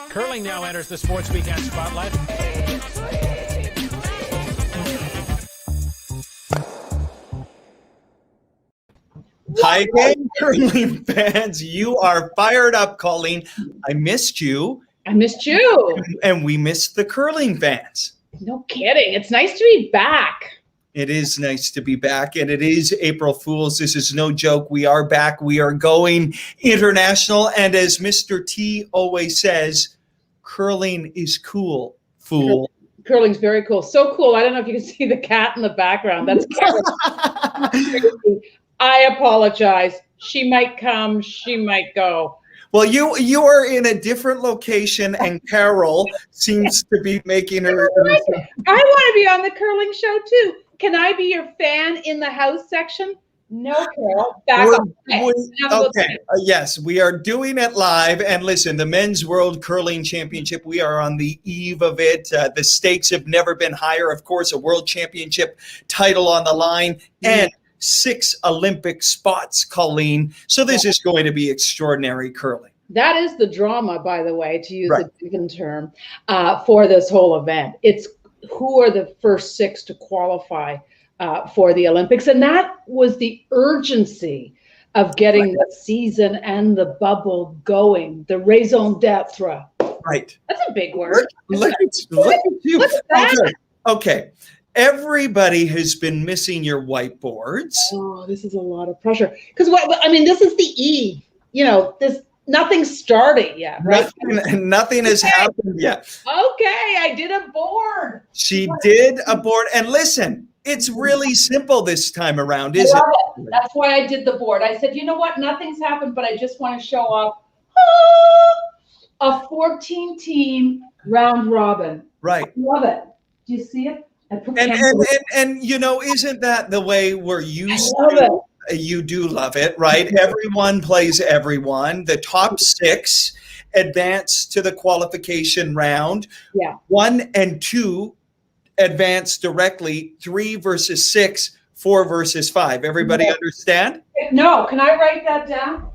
Curling now enters the Sports Weekend spotlight. Hi again, curling fans. You are fired up, Colleen. I missed you. I missed you. And we missed the curling fans. No kidding. It's nice to be back. It is nice to be back, and it is April Fool's. This is no joke. We are back. We are going international, and as Mr. T always says, curling is cool, fool. Curling's very cool. So cool. I don't know if you can see the cat in the background. That's I apologize. She might come. She might go. Well, you are in a different location, and Carol seems to be making her. I want to be on the curling show too. Can I be your fan in the house section? No, Carol. Okay. Yes, we are doing it live. And listen, the Men's World Curling Championship, we are on the eve of it. The stakes have never been higher. Of course, a World Championship title on the line and 6 Olympic spots, Colleen. So this is going to be extraordinary curling. That is the drama, by the way, to use a given term, for this whole event. It's who are the first 6 to qualify for the Olympics. And that was the urgency of getting the season and the bubble going, the raison d'etre. Right. That's a big word. Look at you. What's that? Okay. Everybody has been missing your whiteboards. Oh, this is a lot of pressure. Because this is the eve. Nothing's started yet, right? Nothing has happened yet. Okay, I did a board. She did a board. And listen, it's really simple this time around, isn't it? That's why I did the board. I said, you know what? Nothing's happened, but I just want to show off a 14-team round robin. Right. I love it. Do you see it? And isn't that the way we're used to? You do love it, right? Everyone plays everyone. The top 6 advance to the qualification round. Yeah. 1 and 2 advance directly. 3 versus 6, 4 versus 5. Everybody understand? No. Can I write that down?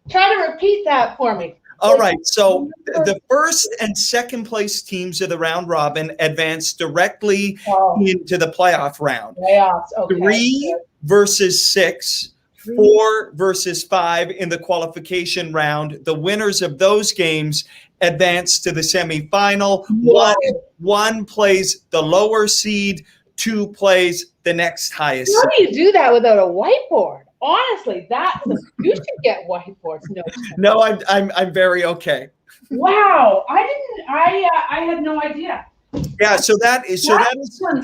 Try to repeat that for me. All right. So the first and second place teams of the round robin advance directly into the playoff round. Playoffs. Okay. 3 versus 6, 4 versus 5 in the qualification round. The winners of those games advance to the semifinal. One plays the lower seed, 2 plays the next highest seed. How do you do that without a whiteboard? Honestly, you should get whiteboards. No, I'm very okay. Wow, I had no idea. Yeah, that is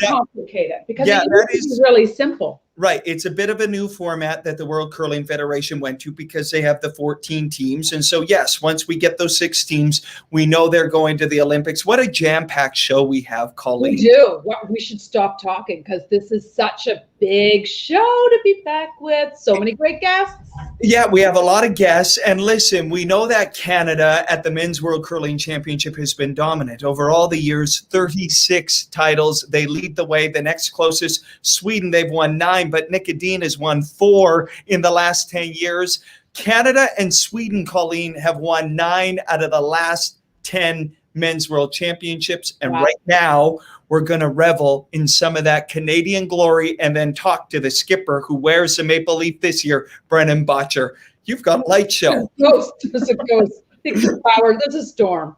complicated because it is really simple. Right. It's a bit of a new format that the World Curling Federation went to because they have the 14 teams. And so, yes, once we get those 6 teams, we know they're going to the Olympics. What a jam-packed show we have, Colleen. We do. We should stop talking because this is such a big show to be back with. So many great guests. Yeah, we have a lot of guests. And listen, we know that Canada at the Men's World Curling Championship has been dominant. Over all the years, 36 titles. They lead the way. The next closest, Sweden, they've won 9, but Niklas Edin has won 4 in the last 10 years. Canada and Sweden, Colleen, have won 9 out of the last 10 Men's World Championships. And right now, we're going to revel in some of that Canadian glory and then talk to the skipper who wears the maple leaf this year, Brendan Bottcher. You've got a light show. There's a ghost. There's a power. There's a storm.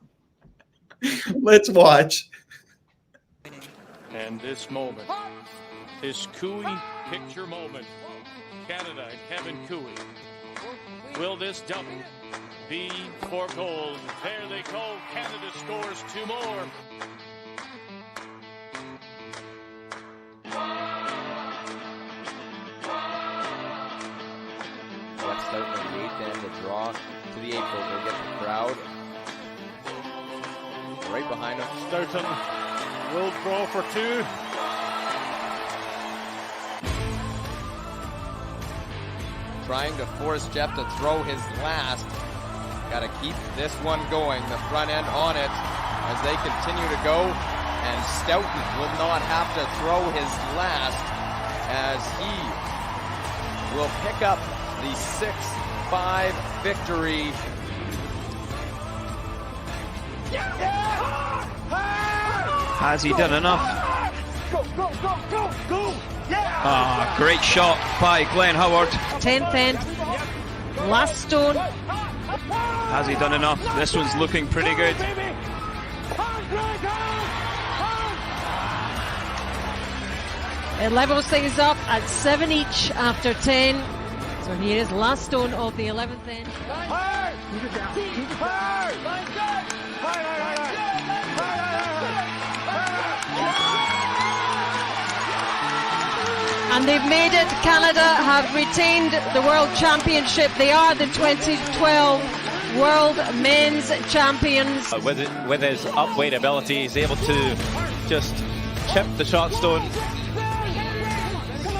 Let's watch. And this moment, this Cooey picture moment. Canada and Kevin Cooey. Will this double be for gold? There they go. Canada scores 2 more. West out in the 8th and to draw to the 8th. They'll get the crowd right behind him. Stoughton will throw for 2. Trying to force Jeff to throw his last. Got to keep this one going. The front end on it as they continue to go. And Stoughton will not have to throw his last as he will pick up the 6-5 victory Has he done enough? Go! Yeah! Ah, great shot by Glenn Howard. 10th end, last stone. Has he done enough? This one's looking pretty good. It levels things up at 7 each after 10. So here is last stone of the 11th end. And they've made it. Canada have retained the World Championship. They are the 2012 World Men's Champions. With his upweight ability, he's able to just chip the shot stone,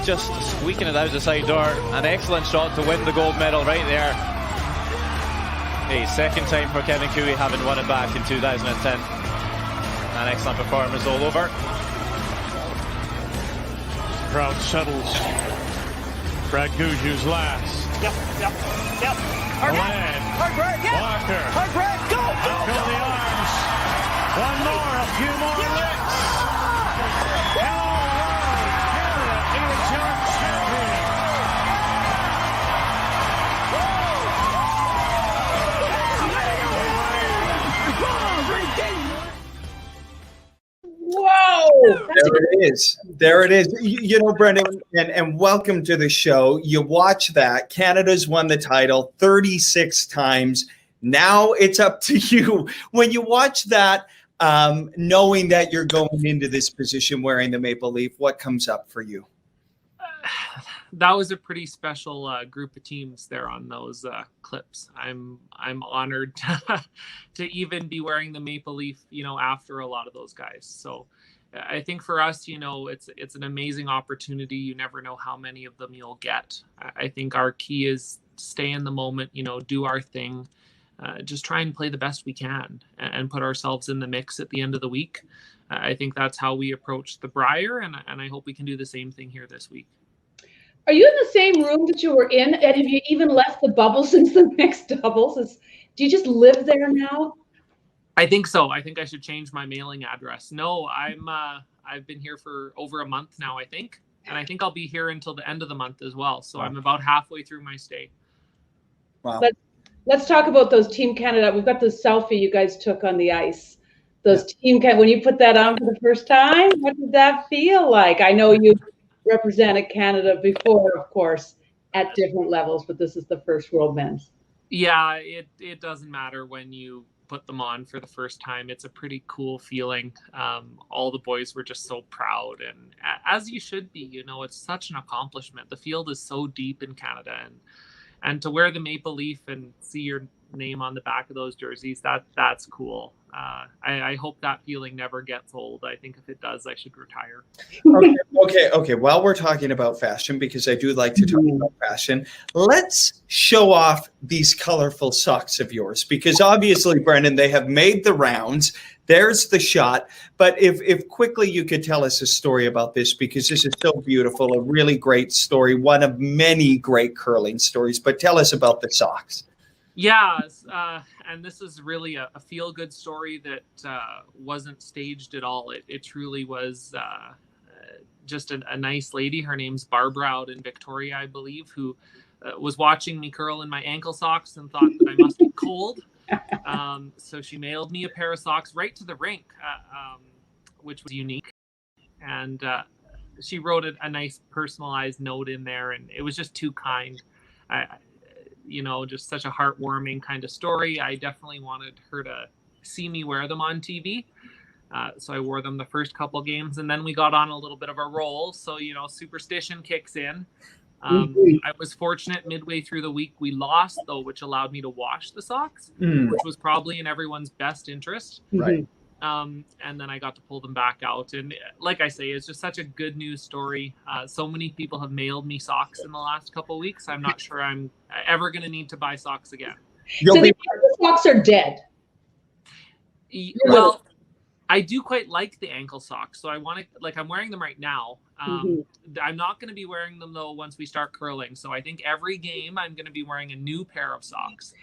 just squeaking it out the side door. An excellent shot to win the gold medal right there. A second time for Kevin Cooey, having won it back in 2010. An excellent performance all over. Crowd settles. Brad Guju's last. Yep. Hard break. Walker. Hard break. Go. Fill the arms. One more. A few more licks. Hello, world. Canada is your champion. Whoa! There it is. You know, Brendan, and welcome to the show. You watch that. Canada's won the title 36 times. Now it's up to you. When you watch that, knowing that you're going into this position wearing the maple leaf, what comes up for you? That was a pretty special group of teams there on those clips. I'm honored to even be wearing the maple leaf, after a lot of those guys. So I think for us, it's an amazing opportunity. You never know how many of them you'll get. I think our key is stay in the moment, do our thing, just try and play the best we can and put ourselves in the mix at the end of the week. I think that's how we approach the Brier, and I hope we can do the same thing here this week. Are you in the same room that you were in? And have you even left the bubble since the mixed doubles? Do you just live there now? I think so. I think I should change my mailing address. No, I've been here for over a month now, I think. And I think I'll be here until the end of the month as well. So I'm about halfway through my stay. Wow. Let's talk about those Team Canada. We've got the selfie you guys took on the ice. Those Team Canada, when you put that on for the first time, what did that feel like? I know you represented Canada before, of course, at different levels, but this is the first World Men's. Yeah, it doesn't matter when you put them on for the first time. It's a pretty cool feeling. All the boys were just so proud, and as you should be. It's such an accomplishment. The field is so deep in Canada, and to wear the maple leaf and see your name on the back of those jerseys, that's cool. I hope that feeling never gets old. I think if it does, I should retire. Okay. While we're talking about fashion, because I do like to talk about fashion, let's show off these colorful socks of yours, because obviously, Brendan, they have made the rounds. There's the shot. But if quickly you could tell us a story about this, because this is so beautiful, a really great story, one of many great curling stories. But tell us about the socks. Yeah, and this is really a feel-good story that wasn't staged at all. It truly was just a nice lady. Her name's Barbara out in Victoria, I believe, who was watching me curl in my ankle socks and thought that I must be cold. So she mailed me a pair of socks right to the rink, which was unique. And she wrote a nice personalized note in there, and it was just too kind. Just such a heartwarming kind of story. I definitely wanted her to see me wear them on TV. So I wore them the first couple games, and then we got on a little bit of a roll. So, superstition kicks in. I was fortunate midway through the week we lost, though, which allowed me to wash the socks, which was probably in everyone's best interest. Right. And then I got to pull them back out. And like I say, it's just such a good news story. So many people have mailed me socks in the last couple of weeks. I'm not sure I'm ever going to need to buy socks again. So the socks are dead. Well, I do quite like the ankle socks, so I want to, like, I'm wearing them right now. I'm not going to be wearing them though once we start curling. So I think every game I'm going to be wearing a new pair of socks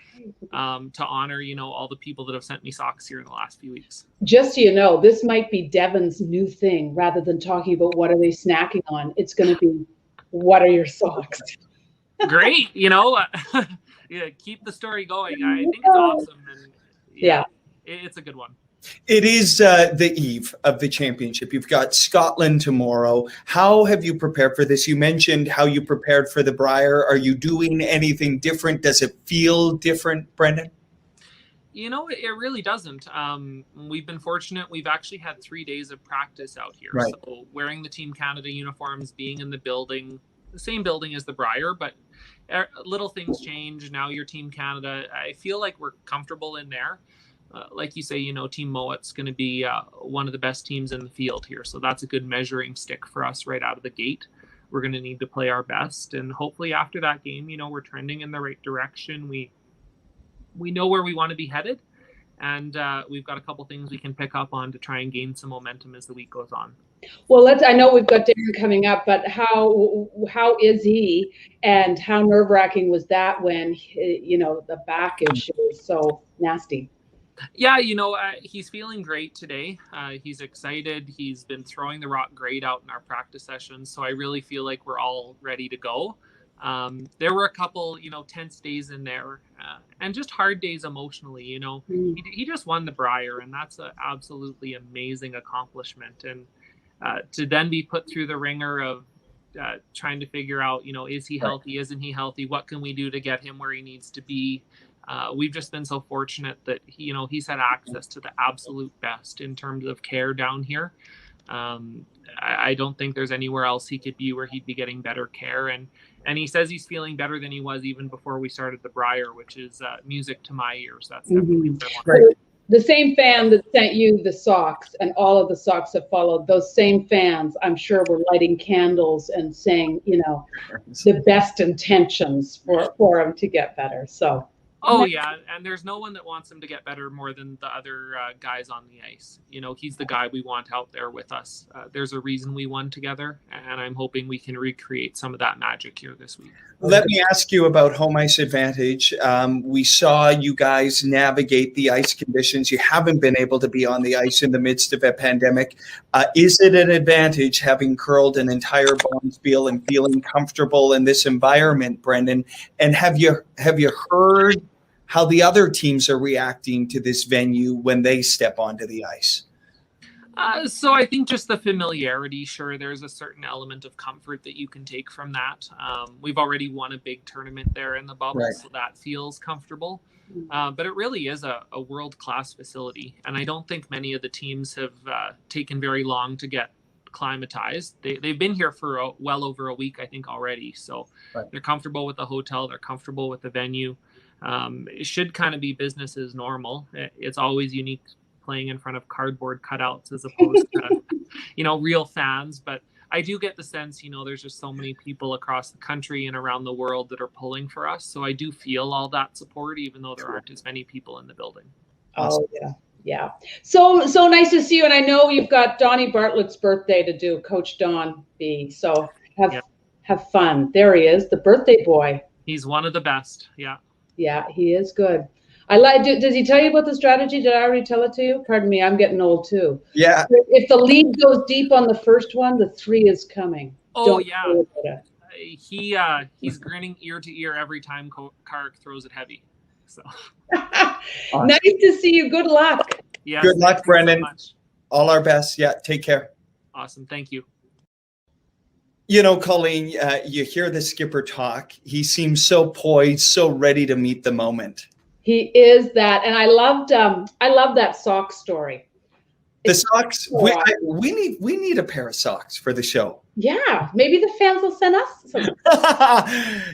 to honor, all the people that have sent me socks here in the last few weeks. Just so you know, this might be Devin's new thing. Rather than talking about what are they snacking on, it's going to be what are your socks. Great, yeah, keep the story going. I think it's awesome, and yeah, it's a good one. It is the eve of the championship. You've got Scotland tomorrow. How have you prepared for this? You mentioned how you prepared for the Brier. Are you doing anything different? Does it feel different, Brendan? It really doesn't. We've been fortunate. We've actually had 3 days of practice out here. Right. So wearing the Team Canada uniforms, being in the building, the same building as the Brier, but little things change. Now you're Team Canada. I feel like we're comfortable in there. Like you say, Team Mowat's going to be one of the best teams in the field here. So that's a good measuring stick for us right out of the gate. We're going to need to play our best. And hopefully after that game, we're trending in the right direction. We know where we want to be headed. And we've got a couple things we can pick up on to try and gain some momentum as the week goes on. Well, I know we've got Darren coming up, but how is he, and how nerve-wracking was that when, the back issue is so nasty? Yeah, he's feeling great today. He's excited. He's been throwing the rock great out in our practice sessions. So I really feel like we're all ready to go. There were a couple, tense days in there and just hard days emotionally. He just won the Brier, and that's an absolutely amazing accomplishment. And to then be put through the ringer of trying to figure out, is he healthy? Isn't he healthy? What can we do to get him where he needs to be? We've just been so fortunate that he's had access to the absolute best in terms of care down here. I don't think there's anywhere else he could be where he'd be getting better care. And he says he's feeling better than he was even before we started the Brier, which is music to my ears. That's definitely right. The same fan that sent you the socks and all of the socks that followed, those same fans, I'm sure, were lighting candles and saying, the best intentions for him to get better. So. Oh, yeah. And there's no one that wants him to get better more than the other guys on the ice. He's the guy we want out there with us. There's a reason we won together, and I'm hoping we can recreate some of that magic here this week. Let me ask you about home ice advantage. We saw you guys navigate the ice conditions. You haven't been able to be on the ice in the midst of a pandemic. Is it an advantage having curled an entire Bonspiel and feeling comfortable in this environment, Brendan? And have you heard how the other teams are reacting to this venue when they step onto the ice? So I think just the familiarity, sure, there's a certain element of comfort that you can take from that. We've already won a big tournament there in the bubble, right. So that feels comfortable. But it really is a world-class facility. And I don't think many of the teams have taken very long to get acclimatized. They've been here for well over a week, I think, already. So They're comfortable with the hotel. They're comfortable with the venue. It should kind of be business as normal. It's always unique playing in front of cardboard cutouts as opposed to, real fans. But I do get the sense, there's just so many people across the country and around the world that are pulling for us. So I do feel all that support, even though there aren't as many people in the building. Oh, yeah. Yeah. So nice to see you. And I know you've got Donnie Bartlett's birthday to do, Coach Don B. So have fun. There he is, the birthday boy. He's one of the best. Yeah. Yeah, he is good. I like. Does he tell you about the strategy? Did I already tell it to you? Pardon me, I'm getting old too. Yeah. If the lead goes deep on the first one, the 3 is coming. Oh, yeah. He's grinning ear to ear every time Kark throws it heavy. So awesome. Nice to see you. Good luck. Yeah. Good luck, Brendan. So all our best. Yeah. Take care. Awesome. Thank you. Colleen, you hear the skipper talk. He seems so poised, so ready to meet the moment. He is that, and I love that sock story. The socks. We need a pair of socks for the show. Yeah, maybe the fans will send us some.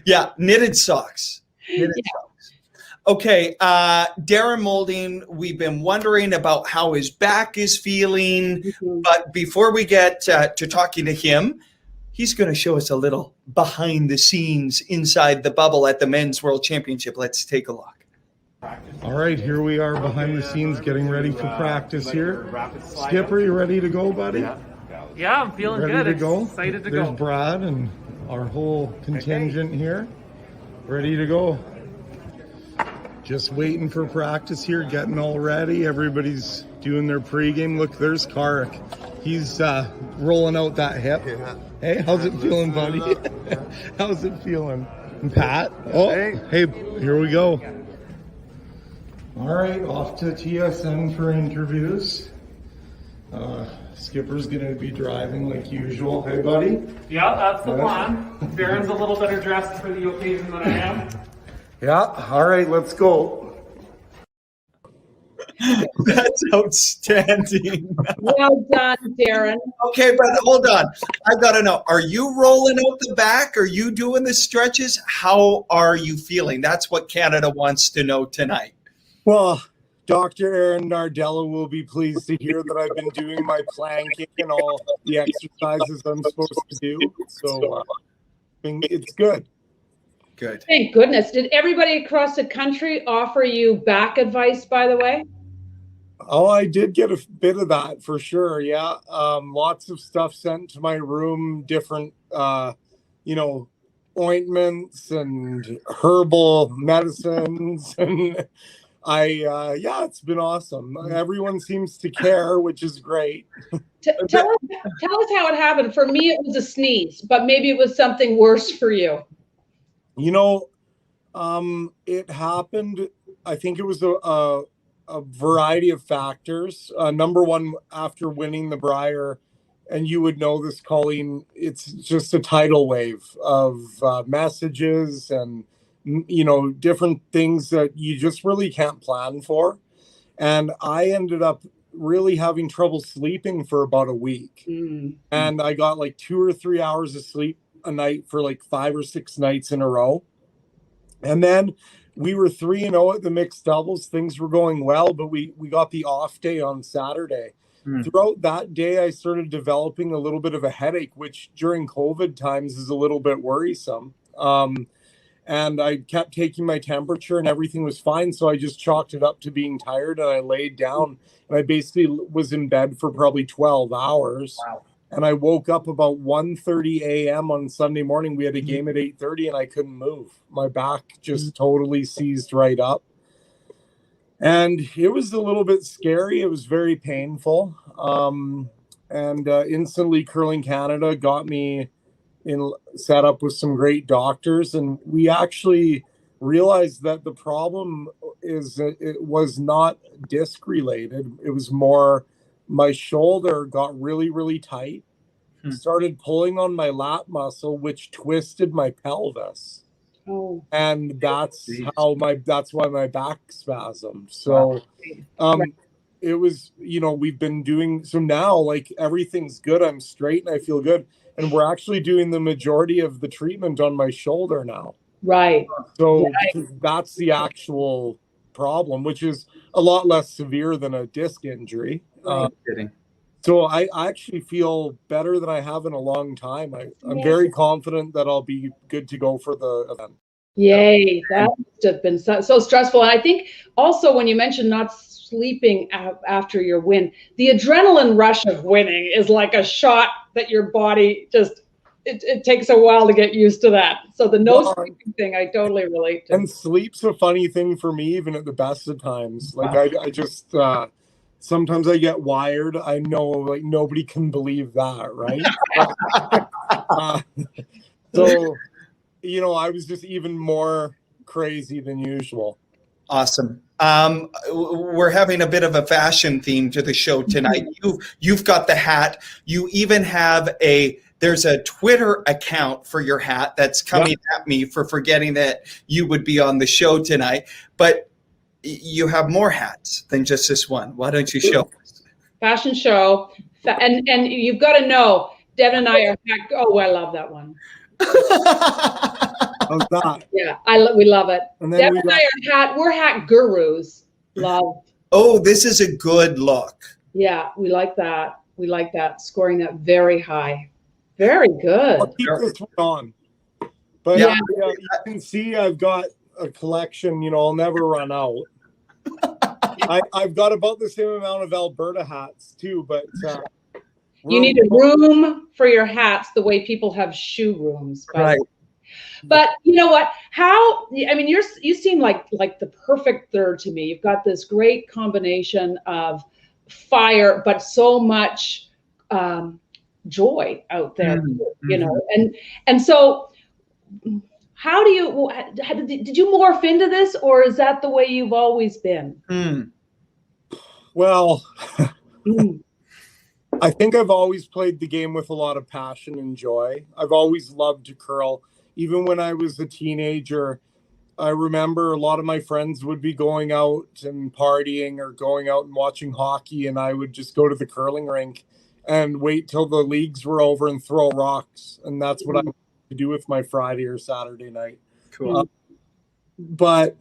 Yeah, knitted socks. Socks. Okay, Darren Moulding. We've been wondering about how his back is feeling, but before we get to talking to him, he's going to show us a little behind the scenes inside the bubble at the Men's World Championship. Let's take a look. All right, here we are behind the scenes getting ready for practice here. Skip, are you ready to go, buddy? Yeah, I'm feeling ready good. To go? Excited to There's go. Brad and our whole contingent here. Ready to go. Just waiting for practice here, getting all ready. Everybody's doing their pregame. Look, there's Karik. He's rolling out that hip. Hey, how's it feeling, buddy? How's it feeling? And Pat? Oh, hey, here we go. All right, off to TSN for interviews. Skipper's going to be driving like usual. Hey, buddy? Yeah, that's the plan. Darren's a little better dressed for the occasion than I am. Yeah, all right, let's go. That's outstanding. Well done, Darren. Okay, brother, hold on. I got to know, are you rolling out the back? Are you doing the stretches? How are you feeling? That's what Canada wants to know tonight. Well, Dr. Aaron Nardella will be pleased to hear that I've been doing my planking and all the exercises I'm supposed to do. So it's good. Good. Thank goodness. Did everybody across the country offer you back advice, by the way? Oh, I did get a bit of that for sure. Yeah. Lots of stuff sent to my room, different, ointments and herbal medicines. And it's been awesome. Everyone seems to care, which is great. Tell us how it happened. For me, it was a sneeze, but maybe it was something worse for you. It happened, I think it was a variety of factors. Number one, after winning the Brier, and you would know this, Colleen, it's just a tidal wave of messages and, different things that you just really can't plan for. And I ended up really having trouble sleeping for about a week. And I got like 2 or 3 hours of sleep a night for like 5 or 6 nights in a row. And then we were 3-0 at the mixed doubles. Things were going well, but we got the off day on Saturday. Throughout that day, I started developing a little bit of a headache, which during COVID times is a little bit worrisome. And I kept taking my temperature and everything was fine. So I just chalked it up to being tired and I laid down and I basically was in bed for probably 12 hours. Wow. And I woke up about 1:30 a.m. on Sunday morning. We had a game at 8:30 and I couldn't move. My back just totally seized right up. And it was a little bit scary. It was very painful. Instantly Curling Canada got me set up with some great doctors. And we actually realized that the problem is it was not disc related. It was more my shoulder got really, really tight, started pulling on my lat muscle, which twisted my pelvis. Oh. And that's why my back spasmed. So, it was, we've been doing, so now like everything's good. I'm straight and I feel good. And we're actually doing the majority of the treatment on my shoulder now. Right. So that's the actual problem, which is a lot less severe than a disc injury. So I actually feel better than I have in a long time. I'm very confident that I'll be good to go for the event. Yay, that must have been so stressful. And I think also when you mentioned not sleeping after your win, the adrenaline rush of winning is like a shot that your body just, it takes a while to get used to that. So the sleeping thing, I totally relate to. And sleep's a funny thing for me, even at the best of times. Like I just, sometimes I get wired. I know like nobody can believe that, right? So, I was just even more crazy than usual. Awesome. We're having a bit of a fashion theme to the show tonight. You've got the hat. You even have there's a Twitter account for your hat that's coming at me for forgetting that you would be on the show tonight. But you have more hats than just this one. Why don't you show us? Fashion show. And you've got to know, Devin and I are hat. Oh, I love that one. How's that? Yeah, we love it. And then Devin and I we're hat gurus. Love. Oh, this is a good look. Yeah, we like that. We like that. Scoring that very high. Very good. I'll keep this one on. But you can see I've got a collection, I'll never run out. I've got about the same amount of Alberta hats too, but you need a room for your hats the way people have shoe rooms. Right. But you know what? You seem like the perfect third to me. You've got this great combination of fire, but so much joy out there, and so how do you, did you morph into this, or is that the way you've always been? Well, I think I've always played the game with a lot of passion and joy. I've always loved to curl. Even when I was a teenager, I remember a lot of my friends would be going out and partying or going out and watching hockey, and I would just go to the curling rink and wait till the leagues were over and throw rocks. And that's what I would do with my Friday or Saturday night. Cool. But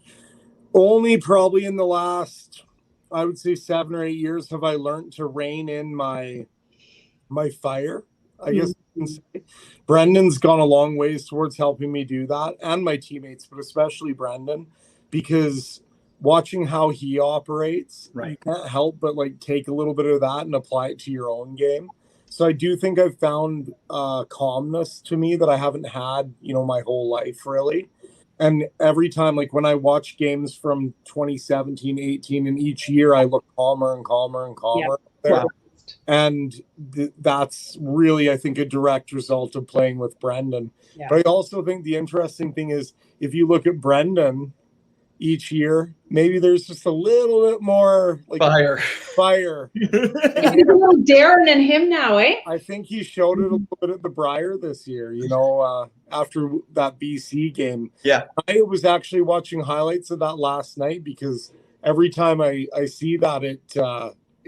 only probably in the last, I would say 7 or 8 years, have I learned to rein in my fire, I guess you can say. Brendan's gone a long ways towards helping me do that, and my teammates, but especially Brendan, because watching how he operates, you can't help but take a little bit of that and apply it to your own game. So I do think I've found calmness to me that I haven't had, my whole life really. And every time, when I watch games from 2017, 18, and each year I look calmer and calmer and calmer. Yeah. And that's really, I think, a direct result of playing with Brendan. Yeah. But I also think the interesting thing is, if you look at Brendan each year, maybe there's just a little bit more fire. Maybe a little Darren in him now, eh? I think he showed it a little bit at the Brier this year, after that BC game. Yeah. I was actually watching highlights of that last night, because every time I see that,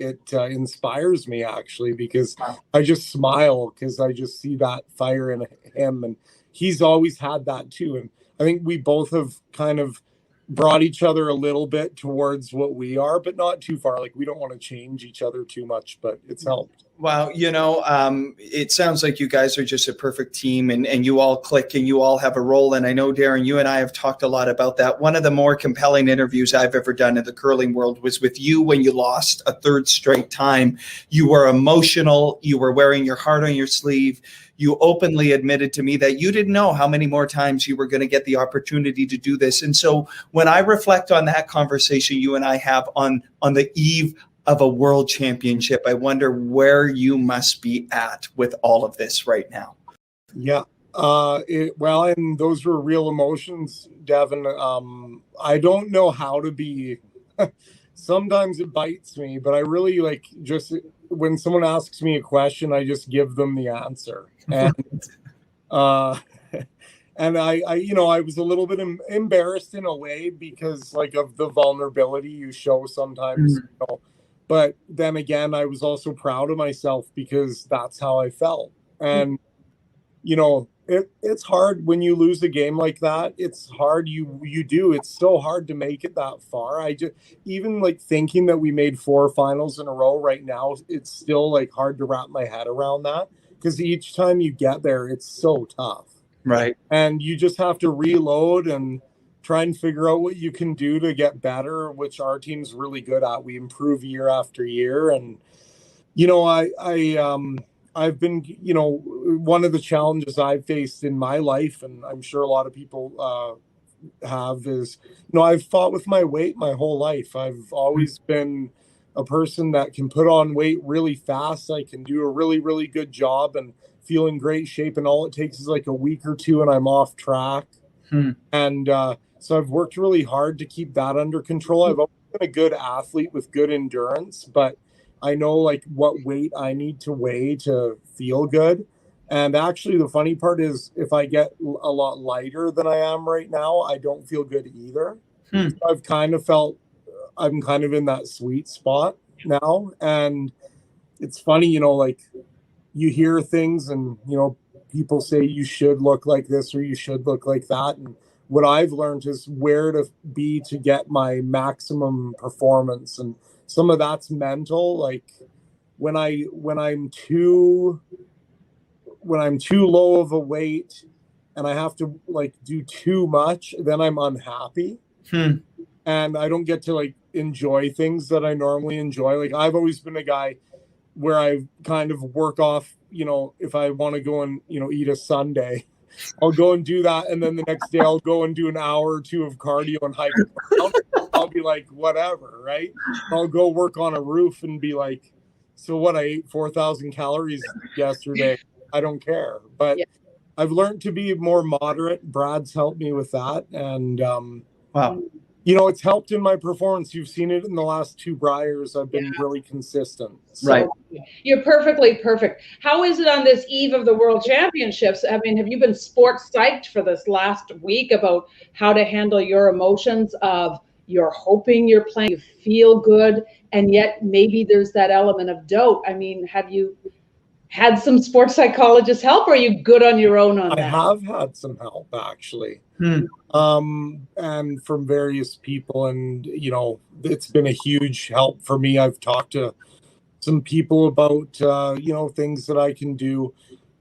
it inspires me, actually, because I just smile because I just see that fire in him, and he's always had that too. And I think we both have kind of brought each other a little bit towards what we are, but not too far. We don't want to change each other too much, but it's helped. Wow. It sounds like you guys are just a perfect team, and you all click and you all have a role. And I know, Darren, you and I have talked a lot about that. One of the more compelling interviews I've ever done in the curling world was with you when you lost a third straight time. You were emotional. You were wearing your heart on your sleeve. You openly admitted to me that you didn't know how many more times you were going to get the opportunity to do this. And so when I reflect on that conversation you and I have on the eve of a world championship, I wonder where you must be at with all of this right now. Yeah. And those were real emotions, Devin. I don't know how to be, sometimes it bites me, but I really just when someone asks me a question, I just give them the answer. And, and I was a little bit embarrassed in a way, because of the vulnerability you show sometimes, but then again, I was also proud of myself because that's how I felt. And, it's hard when you lose a game like that. It's hard. It's so hard to make it that far. I just, even thinking that we made 4 finals in a row right now, it's still hard to wrap my head around that, because each time you get there, it's so tough. Right. And you just have to reload and try and figure out what you can do to get better, which our team's really good at. We improve year after year. And, I've been, one of the challenges I've faced in my life, and I'm sure a lot of people have, is, I've fought with my weight my whole life. I've always been a person that can put on weight really fast. I can do a really, really good job and feel in great shape. And all it takes is a week or two and I'm off track. And so I've worked really hard to keep that under control. I've always been a good athlete with good endurance, but I know what weight I need to weigh to feel good. And actually the funny part is, if I get a lot lighter than I am right now, I don't feel good either. So I've kind of felt I'm kind of in that sweet spot now. And it's funny, you hear things and, people say you should look like this or you should look like that. And what I've learned is where to be to get my maximum performance. And some of that's mental. When I'm too low of a weight and I have to like do too much, then I'm unhappy. And I don't get to like enjoy things that I normally enjoy. Like I've always been a guy where I kind of work off, you know, if I want to go and, you know, eat a sundae, I'll go and do that. And then the next day I'll go and do an hour or two of cardio and hike around. I'll be like, whatever, right? I'll go work on a roof and be like, so what, I ate 4,000 calories yesterday. I don't care. But I've learned to be more moderate. Brad's helped me with that. And, wow. You know, it's helped in my performance. You've seen it in the last 2 Briars. I've been really consistent. So, right. You're perfectly perfect. How is it on this eve of the World Championships? I mean, have you been sports psyched for this last week about how to handle your emotions of you're hoping you're playing, you feel good, and yet maybe there's that element of doubt? I mean, have you had some sports psychologists help, or are you good on your own on that? I have had some help, actually. And from various people, and you know, it's been a huge help for me. I've talked to some people about you know, things that I can do.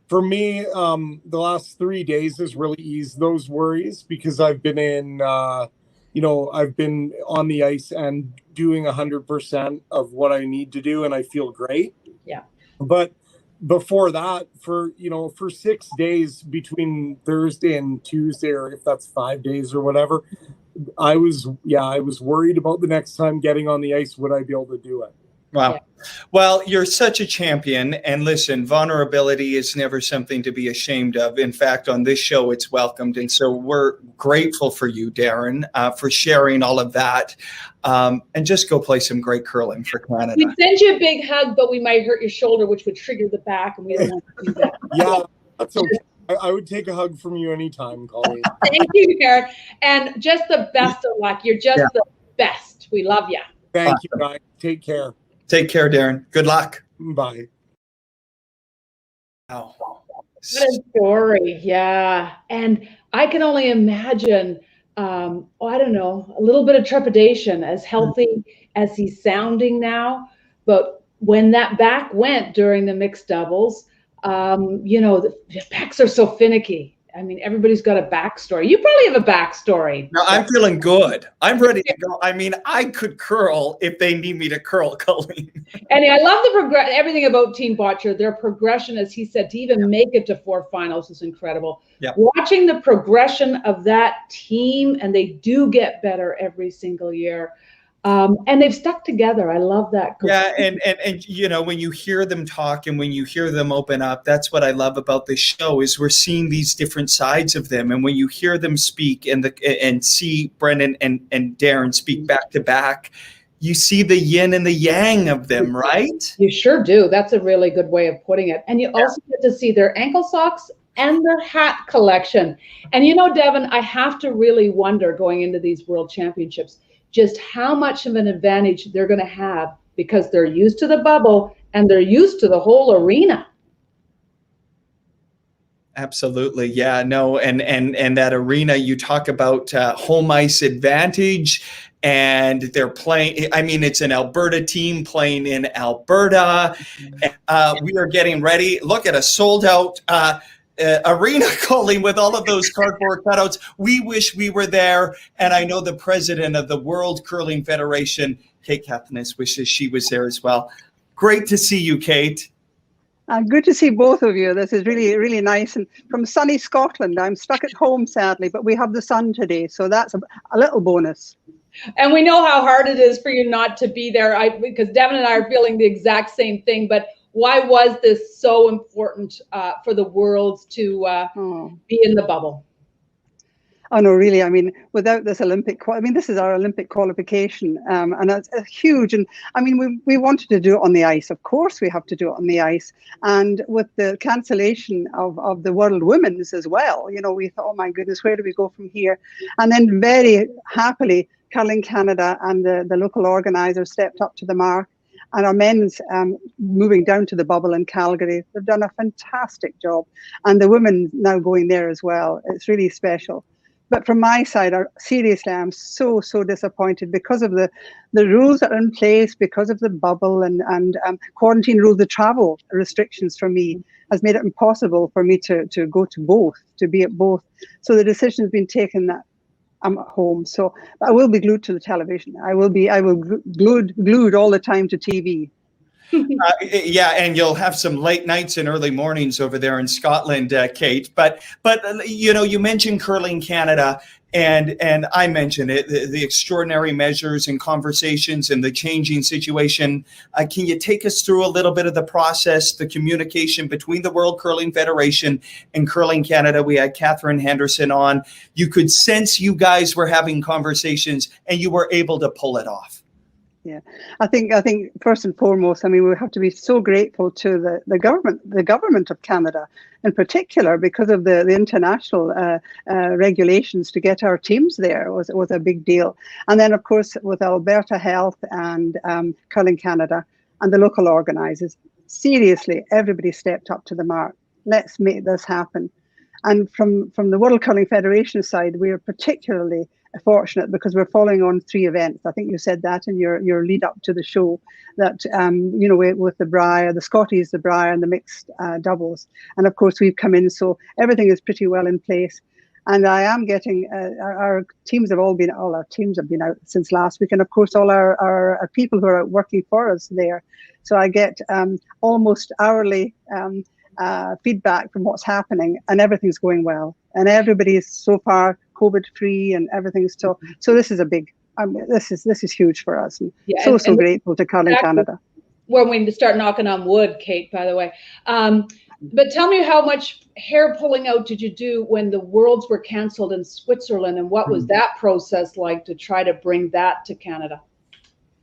For me, the last 3 days has really eased those worries, because I've been in you know, I've been on the ice and doing 100% of what I need to do, and I feel great. Yeah. But before that, for, you know, for 6 days between Thursday and Tuesday, or if that's 5 days or whatever, I was worried about the next time getting on the ice, would I be able to do it? Wow. Yeah. Well, you're such a champion. And listen, vulnerability is never something to be ashamed of. In fact, on this show, it's welcomed. And so we're grateful for you, Darren, for sharing all of that. And just go play some great curling for Canada. We'd send you a big hug, but we might hurt your shoulder, which would trigger the back. And we don't want to do that. Yeah, that's okay. I would take a hug from you anytime, Colleen. Thank you, Darren. And just the best of luck. You're just the best. We love you. Thank you, guys. Take care. Take care, Darren. Good luck. Bye. Wow. What a story. Yeah. And I can only imagine, I don't know, a little bit of trepidation, as healthy as he's sounding now. But when that back went during the mixed doubles, you know, the backs are so finicky. I mean, everybody's got a backstory. You probably have a backstory. No, I'm feeling good. I'm ready to go. I mean, I could curl if they need me to curl, Colleen. And I love everything about Team Botcher. Their progression, as he said, to even make it to 4 finals is incredible. Yeah. Watching the progression of that team, and they do get better every single year. And they've stuck together. I love that. Yeah, and you know, when you hear them talk and when you hear them open up, that's what I love about this show, is we're seeing these different sides of them. And when you hear them speak and see Brendan and Darren speak back to back, you see the yin and the yang of them, right? You sure do. That's a really good way of putting it. And you also get to see their ankle socks and their hat collection. And you know, Devin, I have to really wonder, going into these World Championships, just how much of an advantage they're going to have, because they're used to the bubble and they're used to the whole arena. Absolutely. Yeah, no. And that arena, you talk about home ice advantage, and they're playing. I mean, it's an Alberta team playing in Alberta. We are getting ready. Look at a sold out arena, Colleen, with all of those cardboard cutouts. We wish we were there. And I know the president of the World Curling Federation, Kate Kapanis, wishes she was there as well. Great to see you, Kate. Good to see both of you. This is really, really nice. And from sunny Scotland, I'm stuck at home, sadly, but we have the sun today. So that's a little bonus. And we know how hard it is for you not to be there, because Devin and I are feeling the exact same thing. But why was this so important for the world to be in the bubble? Oh, no, really. I mean, without this this is our Olympic qualification, and it's huge. And I mean, we wanted to do it on the ice. Of course, we have to do it on the ice. And with the cancellation of the World Women's as well, you know, we thought, oh my goodness, where do we go from here? And then very happily, Curling Canada and the local organisers stepped up to the mark. And our men's moving down to the bubble in Calgary, they've done a fantastic job. And the women now going there as well. It's really special. But from my side, seriously, I'm so disappointed because of the rules that are in place, because of the bubble and quarantine rules. The travel restrictions for me has made it impossible for me to go to both, to be at both. So the decision has been taken that I'm at home. So I will be glued to the television. I will glued all the time to TV. Yeah, and you'll have some late nights and early mornings over there in Scotland, Kate. But you mentioned Curling Canada, and I mentioned it, the extraordinary measures and conversations and the changing situation. Can you take us through a little bit of the process, the communication between the World Curling Federation and Curling Canada? We had Catherine Henderson on. You could sense you guys were having conversations, and you were able to pull it off. Yeah, I think first and foremost, I mean, we have to be so grateful to the government of Canada in particular, because of the international regulations to get our teams there was a big deal. And then, of course, with Alberta Health and Curling Canada and the local organisers, seriously, everybody stepped up to the mark. Let's make this happen. And from the World Curling Federation side, we are particularly fortunate because we're following on 3 events. I think you said that in your lead up to the show, that with the Brier, the Scotties, the Brier, and the mixed doubles, and of course we've come in, so everything is pretty well in place. And I am getting our teams have all our teams have been out since last week, and of course all our people who are out working for us there. So I get almost hourly feedback from what's happening, and everything's going well, and everybody's so far COVID-free, and everything's still. So this is a big. This is huge for us. And so grateful to Curling Canada. When we start knocking on wood, Kate, by the way. But tell me, how much hair pulling out did you do when the Worlds were cancelled in Switzerland, and what was that process like to try to bring that to Canada?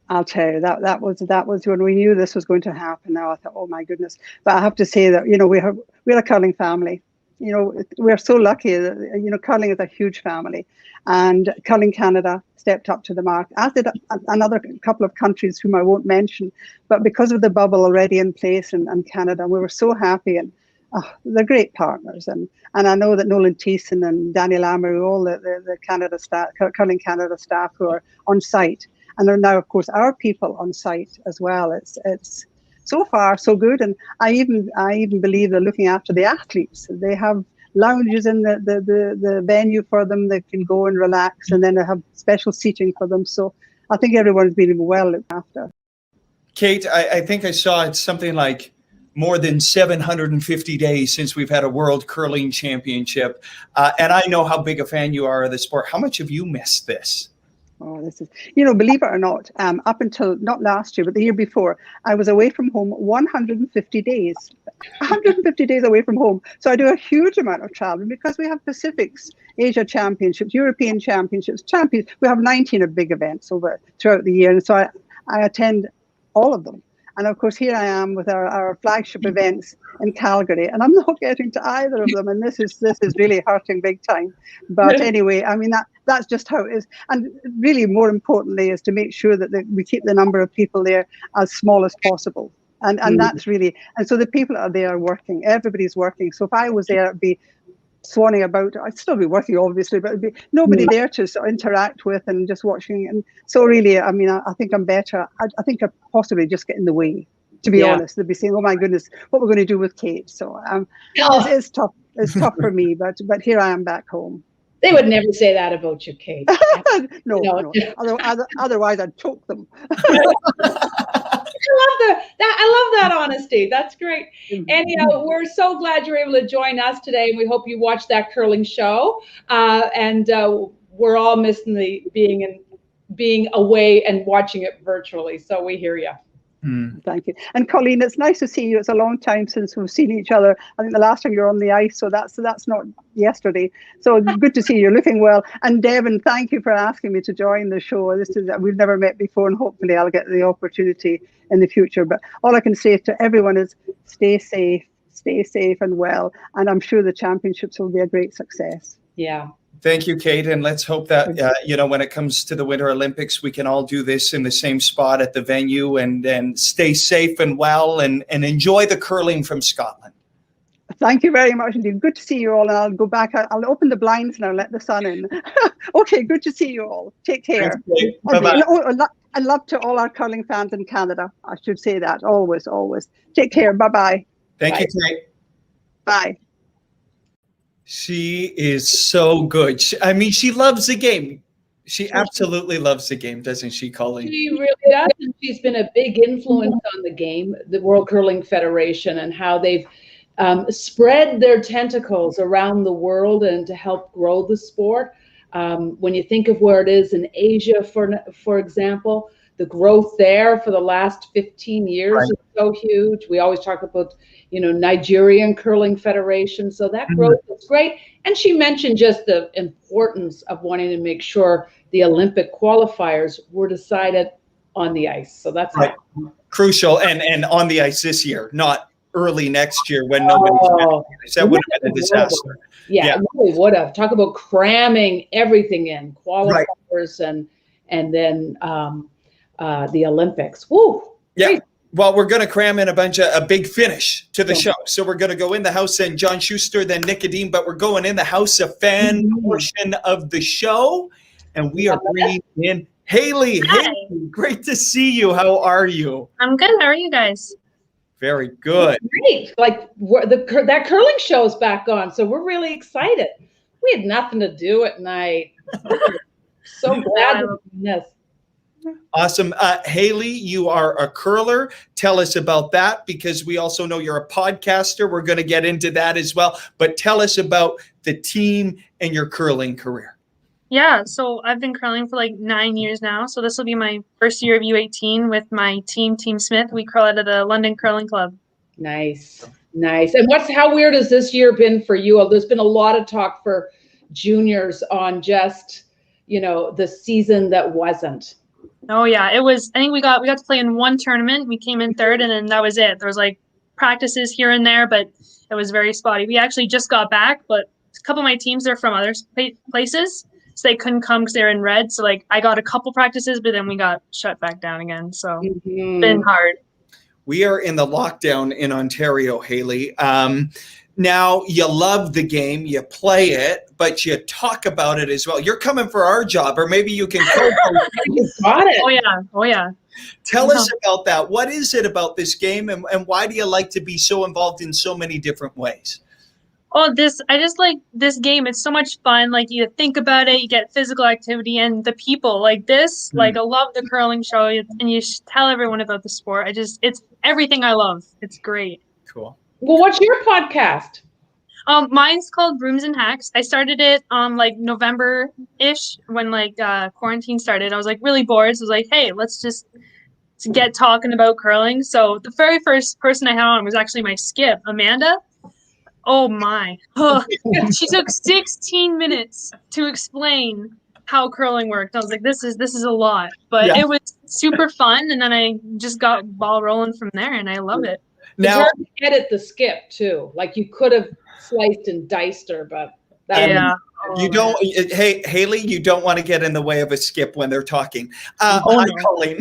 I'll tell you, that was when we knew this was going to happen. Now I thought, oh my goodness. But I have to say that we're a curling family. We're so lucky that curling is a huge family, and Curling Canada stepped up to the mark, as did another couple of countries whom I won't mention. But because of the bubble already in place in Canada, we were so happy, and they're great partners. And I know that Nolan Thiessen and Danny Lamoureux, all the Canada staff, Curling Canada staff who are on site, and there are now, of course, our people on site as well. It's so far so good, and I even believe they're looking after the athletes. They have lounges in the venue for them. They can go and relax, and then they have special seating for them. So I think everyone's been well looked after. Kate, I think I saw it's something like more than 750 days since we've had a World Curling Championship, and I know how big a fan you are of the sport. How much have you missed this? Oh, this is, believe it or not, up until not last year, but the year before, I was away from home 150 days. 150 days away from home. So I do a huge amount of traveling because we have Pacifics, Asia Championships, European Championships, Champions. We have 19 of big events throughout the year. And so I attend all of them. And of course, here I am with our flagship events in Calgary, and I'm not getting to either of them. And this is really hurting big time. But anyway, I mean, that's just how it is. And really, more importantly, is to make sure that we keep the number of people there as small as possible. And that's really, and so the people are there working. Everybody's working. So if I was there, it'd be swanning about. I'd still be working, obviously, but it'd be nobody there to sort of interact with and just watching. And so really, I mean, I think I'm better. I think I possibly just get in the way, to be honest. They'd be saying, oh my goodness, what we're going to do with Kate. So it's tough. It's tough for me, but here I am back home. They would never say that about you, Kate. No. Otherwise, I'd choke them. I love that honesty. That's great. Anyhow, we're so glad you're able to join us today, and we hope you watch that curling show. And we're all missing the being away and watching it virtually. So we hear you. Thank you. And Colleen, it's nice to see you. It's a long time since we've seen each other. I think the last time you were on the ice, so that's not yesterday. So good to see you. You're looking well. And Devin, thank you for asking me to join the show. We've never met before, and hopefully I'll get the opportunity in the future. But all I can say to everyone is stay safe and well. And I'm sure the championships will be a great success. Yeah. Thank you, Kate. And let's hope that, when it comes to the Winter Olympics, we can all do this in the same spot at the venue and stay safe and well and enjoy the curling from Scotland. Thank you very much indeed. Good to see you all. And I'll go back. I'll open the blinds and I'll let the sun in. Okay, good to see you all. Take care. Bye-bye. And love to all our curling fans in Canada. I should say that always, always. Take care. Bye-bye. Thank you, Kate. Bye. She is so good. She loves the game. She absolutely loves the game, doesn't she, Colleen? She really does. And she's been a big influence on the game, the World Curling Federation, and how they've spread their tentacles around the world and to help grow the sport. When you think of where it is in Asia, for example, the growth there for the last 15 years is so huge. We always talk about, Nigerian Curling Federation. So that growth is great. And she mentioned just the importance of wanting to make sure the Olympic qualifiers were decided on the ice. So that's crucial, and on the ice this year, not early next year when nobody's that would have been a disaster. Yeah, it really would have. Talk about cramming everything in, qualifiers and then the Olympics. Woo! Yeah. Great. Well, we're going to cram in a big finish to the show. So we're going to go in the house and John Shuster, then Niklas Edin, but we're going in the house of fan portion of the show. And we are bringing in Hailey. Hailey, great to see you. How are you? I'm good. How are you guys? Very good. Great. Like that curling show is back on. So we're really excited. We had nothing to do at night. So glad to be this. Awesome. Hailey, you are a curler. Tell us about that, because we also know you're a podcaster. We're going to get into that as well. But tell us about the team and your curling career. Yeah, so I've been curling for like 9 years now. So this will be my first year of U18 with my team, Team Smith. We curl out of the London Curling Club. Nice. And how weird has this year been for you? There's been a lot of talk for juniors on just, the season that wasn't. Oh yeah, it was. I think we got to play in one tournament. We came in third, and then that was it. There was like practices here and there, but it was very spotty. We actually just got back, but a couple of my teams are from other places, so they couldn't come because they were in red. So like I got a couple practices, but then we got shut back down again. So it's been hard. We are in the lockdown in Ontario, Hailey. Now, you love the game, you play it, but you talk about it as well. You're coming for our job, or maybe you can co-host. You got it. Oh, yeah. Tell us about that. What is it about this game, and why do you like to be so involved in so many different ways? I just like this game. It's so much fun. Like, you think about it, you get physical activity, and the people like this. Like, I love the curling show, and you tell everyone about the sport. It's everything I love. It's great. Cool. Well, what's your podcast? Mine's called Brooms and Hacks. I started it like November-ish when quarantine started. I was like really bored. So I was like, hey, let's just get talking about curling. So the very first person I had on was actually my skip, Amanda. Oh my. She took 16 minutes to explain how curling worked. I was like, this is a lot. But It was super fun, and then I just got ball rolling from there, and I love it. Now, it's hard to edit the skip too. Like you could have sliced and diced her, but you don't. Hey, Hailey, you don't want to get in the way of a skip when they're talking. Colleen.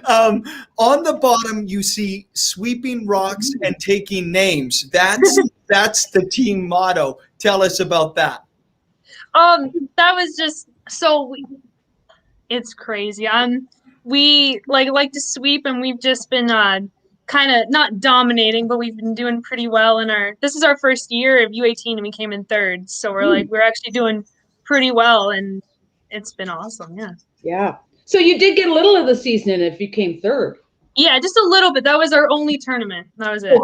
On the bottom, you see sweeping rocks and taking names. That's the team motto. Tell us about that. That was just so. It's crazy. We like to sweep, and we've just been kind of not dominating, but we've been doing pretty well this is our first year of U18, and we came in third. So we're actually doing pretty well, and it's been awesome. Yeah. So you did get a little of the season in if you came third. Yeah, just a little bit. That was our only tournament. That was it.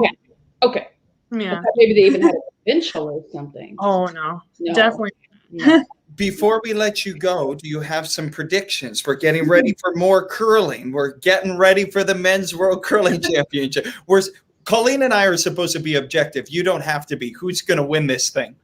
Okay. Yeah. Maybe they even had a provincial or something. Oh no. Definitely. No. Before we let you go, do you have some predictions? We're getting ready for more curling. We're getting ready for the Men's World Curling Championship. Colleen and I are supposed to be objective. You don't have to be. Who's going to win this thing?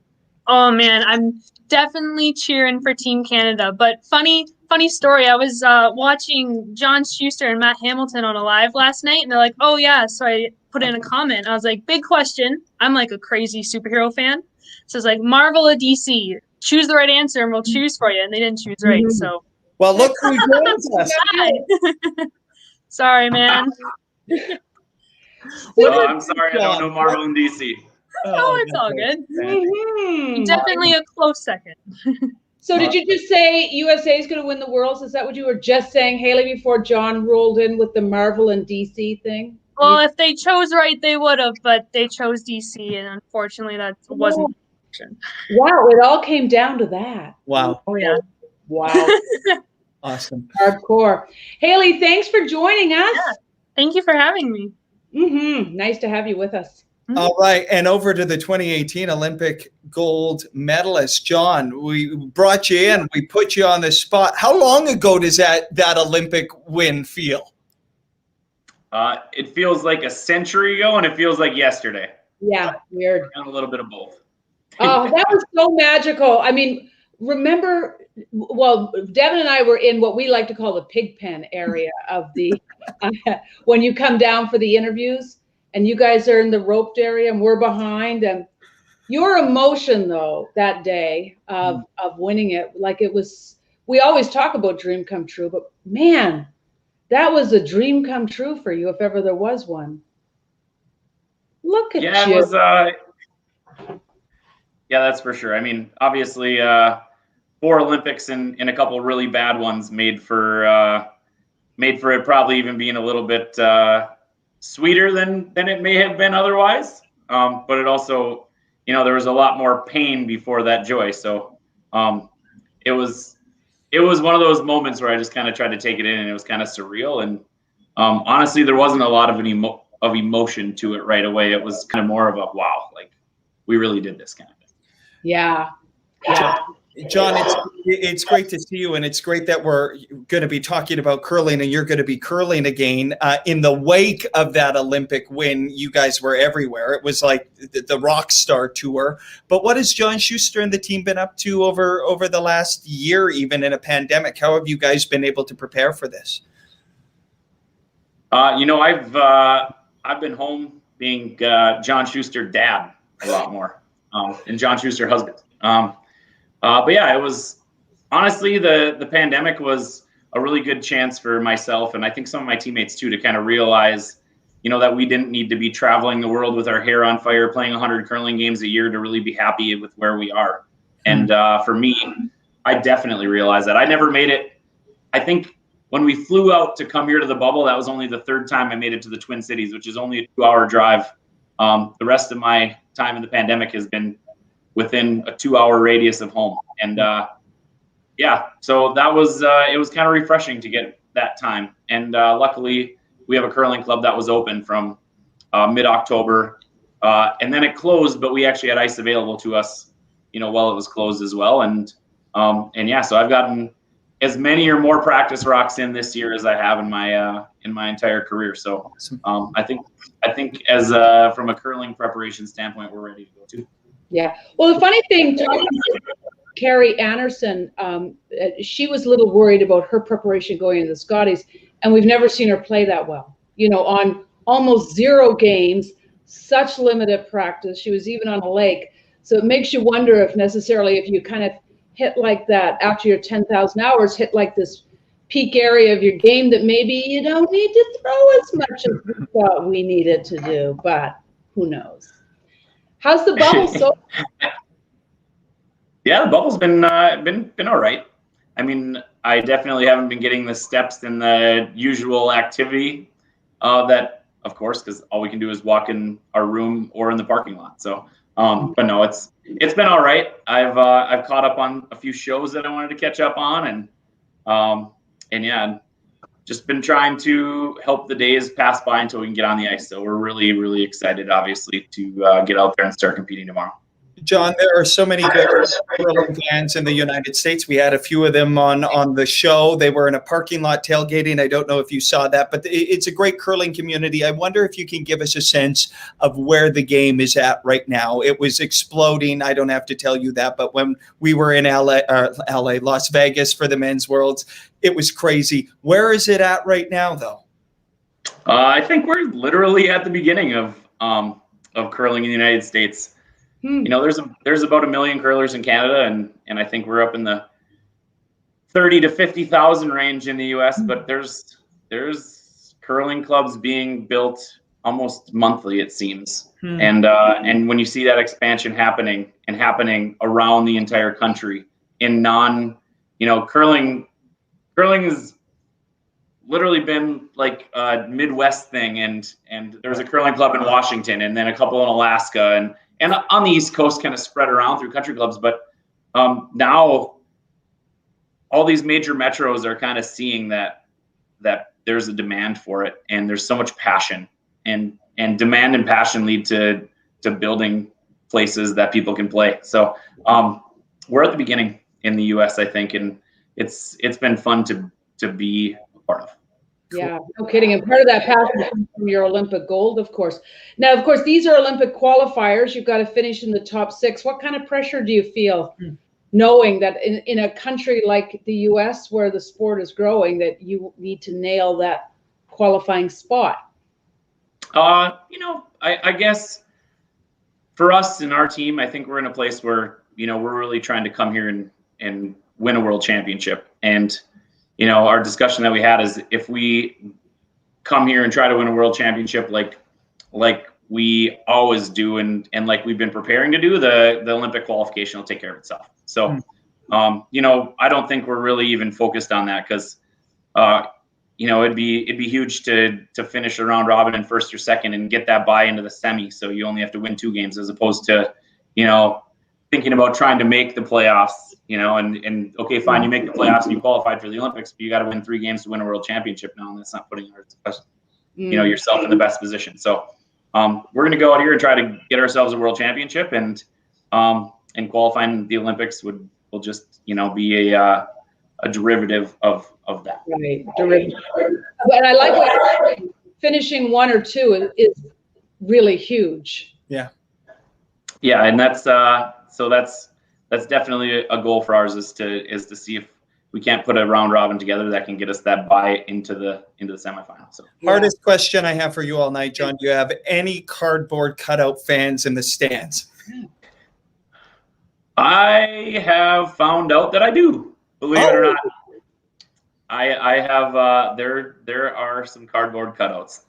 Oh, man, I'm definitely cheering for Team Canada. But funny story, I was watching John Shuster and Matt Hamilton on a live last night, and they're like, oh, yeah. So I put in a comment. I was like, big question. I'm like a crazy superhero fan. So it's like, Marvel or DC? Choose the right answer and we'll choose for you. And they didn't choose right. So, well, look who joins us. Sorry, man. Well, I'm sorry. I don't know Marvel and DC. Oh, it's all good. Mhm. Definitely a close second. So did you just say USA is going to win the Worlds? Is that what you were just saying, Hailey, before John rolled in with the Marvel and DC thing? Well, if they chose right, they would have, but they chose DC, and unfortunately, that wasn't the option. Wow, it all came down to that. Wow. Oh, yeah. Wow. Awesome. Hardcore. Hailey, thanks for joining us. Yeah. Thank you for having me. Nice to have you with us. All right, and over to the 2018 Olympic gold medalist, John. We brought you in. We put you on the spot. How long ago does that Olympic win feel? It feels like a century ago, and it feels like yesterday. Yeah, weird. And a little bit of both. Oh, that was so magical. I mean, remember, well, Devin and I were in what we like to call the pig pen area of the, when you come down for the interviews, and you guys are in the roped area and we're behind, and your emotion though that day of winning it, like it was, we always talk about dream come true, but man, that was a dream come true for you if ever there was one. Look at you. Yeah, it was, yeah, that's for sure. I mean, obviously 4 Olympics and a couple really bad ones made for it probably even being a little bit sweeter than it may have been otherwise. But it also, you know, there was a lot more pain before that joy. So it was one of those moments where I just kind of tried to take it in, and it was kind of surreal. And honestly, there wasn't a lot of emotion to it right away. It was kind of more of a wow, like we really did this kind of thing. Yeah. John, it's great to see you, and it's great that we're going to be talking about curling, and you're going to be curling again. In the wake of that Olympic win, you guys were everywhere. It was like the rock star tour. But what has John Shuster and the team been up to over the last year, even in a pandemic? How have you guys been able to prepare for this? You know, I've been home being John Shuster dad a lot more, and John Shuster husband. But yeah, it was honestly the pandemic was a really good chance for myself, and I think some of my teammates too, to kind of realize, you know, that we didn't need to be traveling the world with our hair on fire, playing 100 curling games a year to really be happy with where we are. And for me, I definitely realized that. I never made it. I think when we flew out to come here to the bubble, that was only the 3rd time I made it to the Twin Cities, which is only a 2-hour drive. The rest of my time in the pandemic has been within a 2-hour radius of home. And yeah, so that was, it was kind of refreshing to get that time. And luckily we have a curling club that was open from mid-October, and then it closed, but we actually had ice available to us, you know, while it was closed as well. And yeah, so I've gotten as many or more practice rocks in this year as I have in my entire career. So I think as from a curling preparation standpoint, we're ready to go too. Yeah. Well, the funny thing, talking to Carrie Anderson, she was a little worried about her preparation going into the Scotties, and we've never seen her play that well. You know, on almost 0 games, such limited practice. She was even on a lake. So it makes you wonder if necessarily if you kind of hit like that after your 10,000 hours, hit like this peak area of your game that maybe you don't need to throw as much as we thought we needed to do, but who knows? How's the bubble so? Yeah, the bubble's been all right. I mean, I definitely haven't been getting the steps in the usual activity that, of course, because all we can do is walk in our room or in the parking lot. So, but no, it's been all right. I've caught up on a few shows that I wanted to catch up on, and yeah, just been trying to help the days pass by until we can get on the ice. So we're really, really excited, obviously, to get out there and start competing tomorrow. John, there are so many good curling fans in the United States. We had a few of them on the show. They were in a parking lot tailgating. I don't know if you saw that, but it's a great curling community. I wonder if you can give us a sense of where the game is at right now. It was exploding. I don't have to tell you that, but when we were in Las Vegas for the Men's Worlds, it was crazy. Where is it at right now, though? I think we're literally at the beginning of curling in the United States. You know, there's about 1 million curlers in Canada, and I think we're up in the 30 to 50,000 range in the US, but there's curling clubs being built almost monthly, it seems. And when you see that expansion happening around the entire country in curling has literally been like a Midwest thing, and there's a curling club in Washington, and then a couple in Alaska, and on the East Coast, kind of spread around through country clubs. But now all these major metros are kind of seeing that there's a demand for it, and there's so much passion, and demand and passion lead to building places that people can play. So we're at the beginning in the U.S., I think, and it's been fun to be a part of. Yeah, no kidding. And part of that passion comes from your Olympic gold, of course. Now, of course, these are Olympic qualifiers. You've got to finish in the top 6. What kind of pressure do you feel knowing that in a country like the U.S. where the sport is growing, that you need to nail that qualifying spot? I guess for us in our team, I think we're in a place where, we're really trying to come here and win a world championship. And, our discussion that we had is if we come here and try to win a world championship, like we always do, and like we've been preparing to do, the Olympic qualification will take care of itself. So, I don't think we're really even focused on that, because, it'd be huge to finish a round robin in first or second and get that bye into the semi. So you only have to win 2 games, as opposed to, thinking about trying to make the playoffs, and okay, fine, you make the playoffs and you qualified for the Olympics, but you got to win 3 games to win a world championship now, and that's not putting yourself in the best position. So we're going to go out here and try to get ourselves a world championship, and qualifying the Olympics will just, be a derivative of that. Right, derivative. And I like what finishing 1 or 2 is really huge. Yeah, and that's definitely a goal for ours, is to see if we can't put a round robin together that can get us that bye into the semifinal. So hardest question I have for you all night, John. Do you have any cardboard cutout fans in the stands? I have found out that I do, believe it or not. I have there are some cardboard cutouts.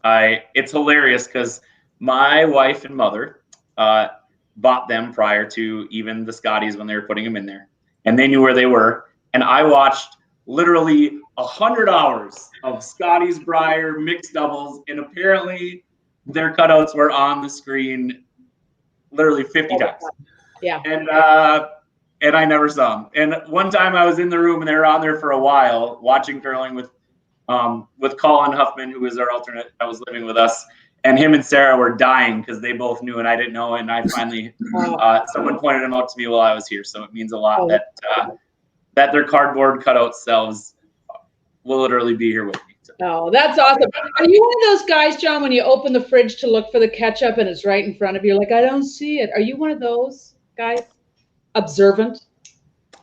It's hilarious because my wife and mother bought them prior to even the Scotties when they were putting them in there, and they knew where they were. And I watched literally 100 hours of Scotties Brier mixed doubles, and apparently their cutouts were on the screen literally 50 times. Yeah. And I never saw them. And one time I was in the room and they were on there for a while watching curling with Colin Huffman, who was our alternate that was living with us. And him and Sarah were dying because they both knew and I didn't know. And I finally, someone pointed him out to me while I was here. So it means a lot that their cardboard cutout selves will literally be here with me. So. Oh, that's awesome. Are you one of those guys, John, when you open the fridge to look for the ketchup and it's right in front of you, like, I don't see it? Are you one of those guys? Observant?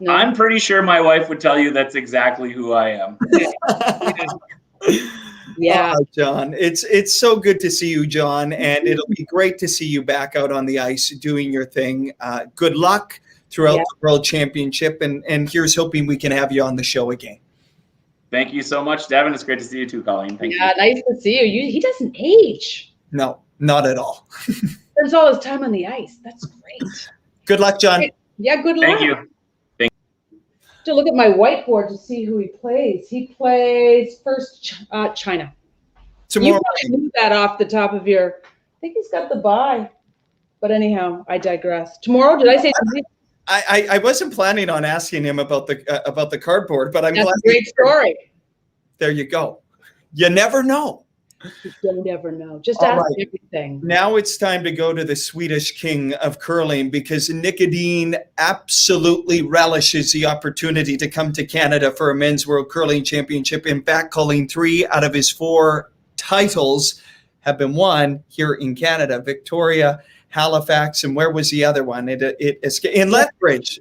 No? I'm pretty sure my wife would tell you that's exactly who I am. Yeah. Oh, John, it's so good to see you, John, and it'll be great to see you back out on the ice doing your thing. Good luck throughout the World Championship, and here's hoping we can have you on the show again. Thank you so much, Devin. It's great to see you too, Colleen. Thank you. Nice to see you. He doesn't age. No, not at all. Spends all his time on the ice. That's great. Good luck, John. Yeah, good luck. Thank you. To look at my whiteboard to see who he plays. He plays first China. Tomorrow. You probably knew that off the top of your. I think he's got the bye. But anyhow, I digress. Tomorrow, did I say? I wasn't planning on asking him about the cardboard, but I'm glad. That's a great story. There you go. You never know. You don't ever know. Just ask everything. Now it's time to go to the Swedish king of curling, because Niklas Edin absolutely relishes the opportunity to come to Canada for a men's World Curling Championship. In fact, Colleen, 3 out of his 4 titles have been won here in Canada. Victoria, Halifax, and where was the other one? In Lethbridge.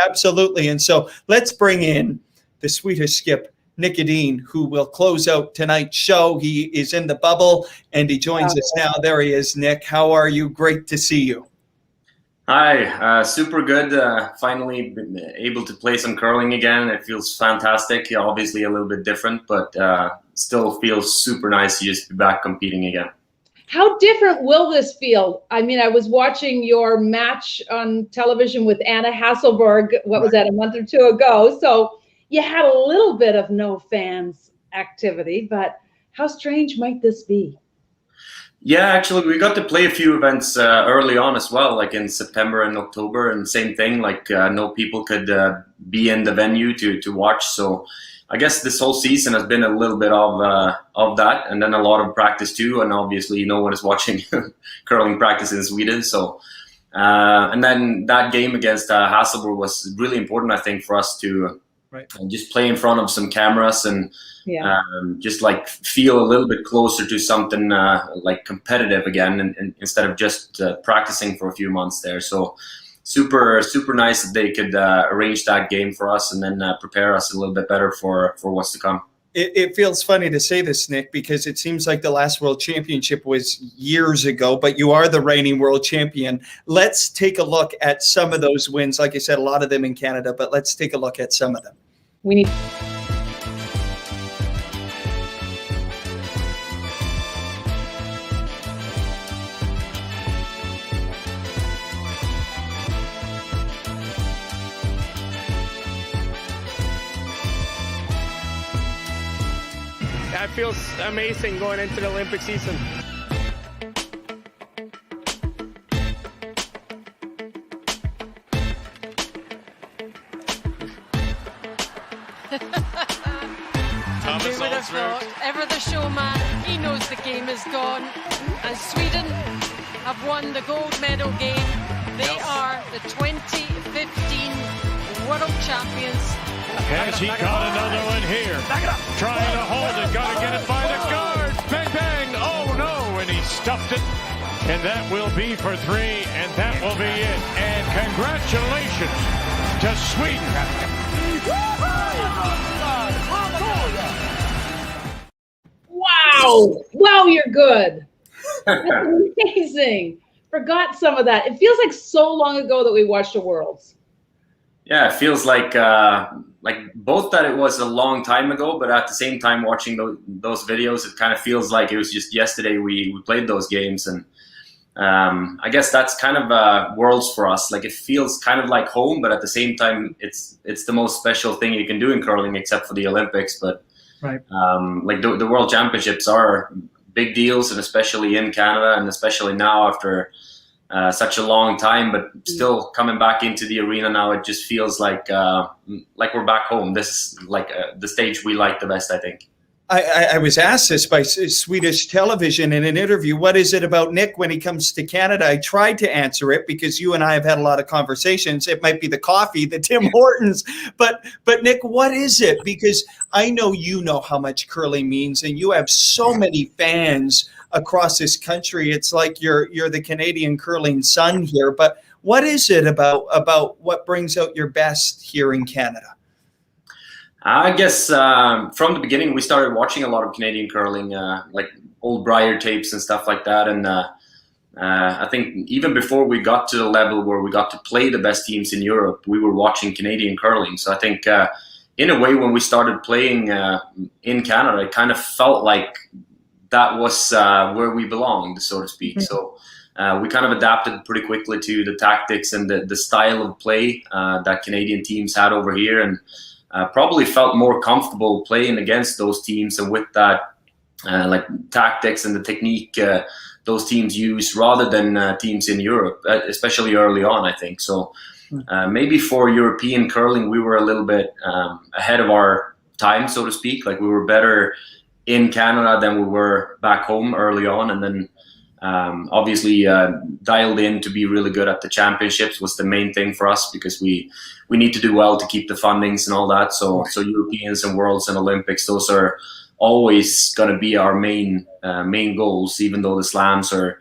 Absolutely. And so let's bring in the Swedish skip, Niklas Edin, who will close out tonight's show. He is in the bubble, and he joins us now. There he is, Nick. How are you? Great to see you. Hi, super good. Finally been able to play some curling again. It feels fantastic. Obviously a little bit different, but still feels super nice to just be back competing again. How different will this feel? I mean, I was watching your match on television with Anna Hasselborg, what was that, a month or two ago? So you had a little bit of no fans activity, but how strange might this be? Yeah, actually, we got to play a few events early on as well, like in September and October, and same thing, like no people could be in the venue to watch. So I guess this whole season has been a little bit of that, and then a lot of practice too. And obviously, no one is watching curling practice in Sweden. So, and then that game against Hasselborg was really important, I think, for us to just play in front of some cameras and just like feel a little bit closer to something like competitive again, and instead of just practicing for a few months there. So super nice that they could arrange that game for us and then prepare us a little bit better for what's to come. It feels funny to say this, Nick, because it seems like the last World Championship was years ago, but you are the reigning world champion. Let's take a look at some of those wins. Like I said, a lot of them in Canada, but let's take a look at some of them. We need. That feels amazing going into the Olympic season. Ever the showman, he knows the game is gone. And Sweden have won the gold medal game. They are the 2015 world champions. Has he got another one here? Trying to hold it, got to get it by the guard. Bang, bang. Oh, no, and he stuffed it. And that will be for 3, and that will be it. And congratulations to Sweden. Wow, you're good. That's amazing. Forgot some of that. It feels like so long ago that we watched the Worlds. Yeah, it feels like both that it was a long time ago, but at the same time watching those videos, it kind of feels like it was just yesterday we played those games. And I guess that's kind of Worlds for us. Like, it feels kind of like home, but at the same time, it's the most special thing you can do in curling, except for the Olympics. But like the World Championships are big deals, and especially in Canada, and especially now after such a long time, but still coming back into the arena now, it just feels like we're back home. This is like the stage we like the best, I think. I was asked this by Swedish television in an interview. What is it about Nick when he comes to Canada? I tried to answer it because you and I have had a lot of conversations. It might be the coffee, the Tim Hortons, but Nick, what is it? Because I know you know how much curling means, and you have so many fans across this country. It's like you're the Canadian curling sun here. But what is it about what brings out your best here in Canada? I guess from the beginning we started watching a lot of Canadian curling, like old Briar tapes and stuff like that. And I think even before we got to the level where we got to play the best teams in Europe, we were watching Canadian curling. So I think in a way, when we started playing in Canada, it kind of felt like that was where we belonged, so to speak. So we kind of adapted pretty quickly to the tactics and the style of play that Canadian teams had over here, and probably felt more comfortable playing against those teams and with that like tactics and the technique those teams use, rather than teams in Europe, especially early on, I think. So maybe for European curling, we were a little bit ahead of our time, so to speak. Like, we were better in Canada than we were back home early on, and then obviously dialed in to be really good at the championships was the main thing for us, because we need to do well to keep the fundings and all that. So Europeans and Worlds and Olympics, those are always going to be our main goals, even though the slams are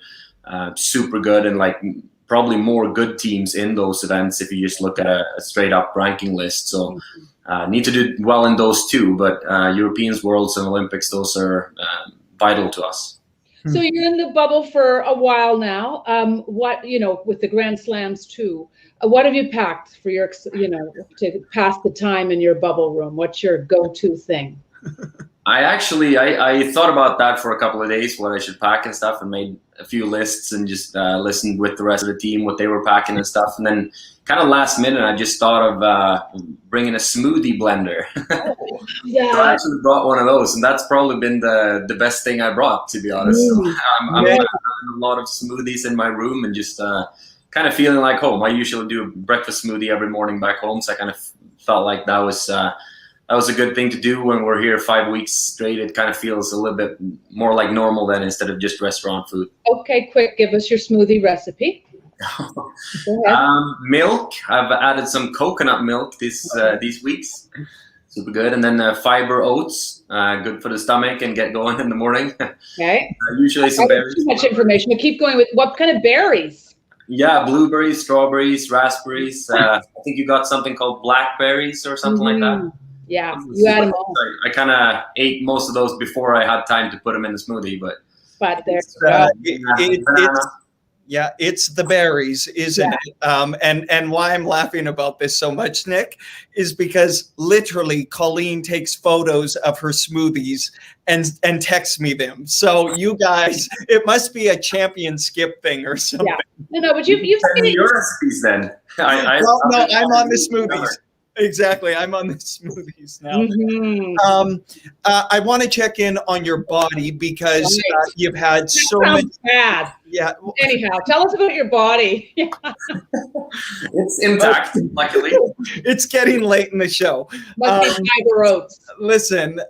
super good, and like probably more good teams in those events if you just look at a straight up ranking list. So need to do well in those too, but Europeans, Worlds and Olympics, those are vital to us. So you're in the bubble for a while now. What, with the Grand Slams too, what have you packed for your, to pass the time in your bubble room? What's your go-to thing? I thought about that for a couple of days, what I should pack and stuff, and made a few lists and just listened with the rest of the team what they were packing and stuff. And then kind of last minute, I just thought of bringing a smoothie blender. Yeah. So I actually brought one of those, and that's probably been the best thing I brought, to be honest. So I'm having a lot of smoothies in my room and just kind of feeling like home. I usually do a breakfast smoothie every morning back home, so I kind of felt like that was a good thing to do when we're here 5 weeks straight. It kind of feels a little bit more like normal then, instead of just restaurant food. Okay, quick, give us your smoothie recipe. Milk. I've added some coconut milk these weeks. Super good. And then fiber oats, good for the stomach and get going in the morning. Okay. Usually some berries. Too much information. But keep going with what kind of berries? Yeah, blueberries, strawberries, raspberries. I think you got something called blackberries or something like that. Yeah, you add them all. I kind of ate most of those before I had time to put them in the smoothie, but there's it's the berries, isn't it? And why I'm laughing about this so much, Nick, is because literally Colleen takes photos of her smoothies and texts me them. So you guys, it must be a champion skip thing or something. Yeah. No, but you've seen it. Your recipes then. No, I'm on the smoothies. Exactly. I'm on the smoothies now. I want to check in on your body because you've had so many. Bad. Yeah. Anyhow, tell us about your body. It's intact, luckily. It's getting late in the show. Listen,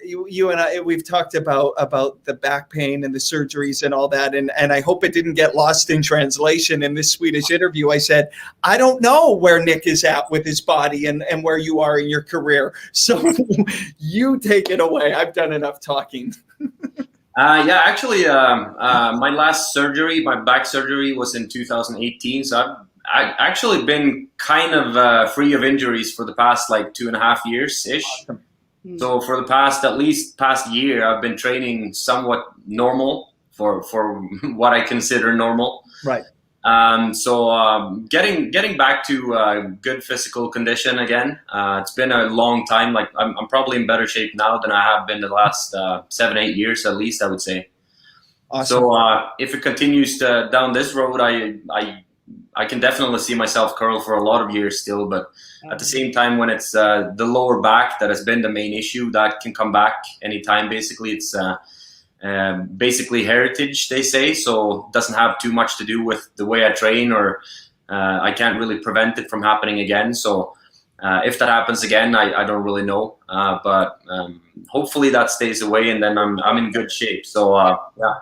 you and I, we've talked about the back pain and the surgeries and all that, and I hope it didn't get lost in translation in this Swedish interview. I said, I don't know where Nick is at with his body and where you are in your career. So you take it away. I've done enough talking. Actually, my last surgery, my back surgery, was in 2018. So I've actually been kind of free of injuries for the past like 2.5 years-ish. So for the past year, I've been training somewhat normal for what I consider normal. Right. So getting back to good physical condition again. It's been a long time. Like I'm probably in better shape now than I have been the last 7-8 years at least, I would say. Awesome. So if it continues down this road, I can definitely see myself curl for a lot of years still. But at the same time, when it's the lower back that has been the main issue, that can come back anytime. Basically, it's basically heritage, they say, so it doesn't have too much to do with the way I train, or I can't really prevent it from happening again. So if that happens again, I don't really know, but hopefully that stays away, and then I'm in good shape. So yeah.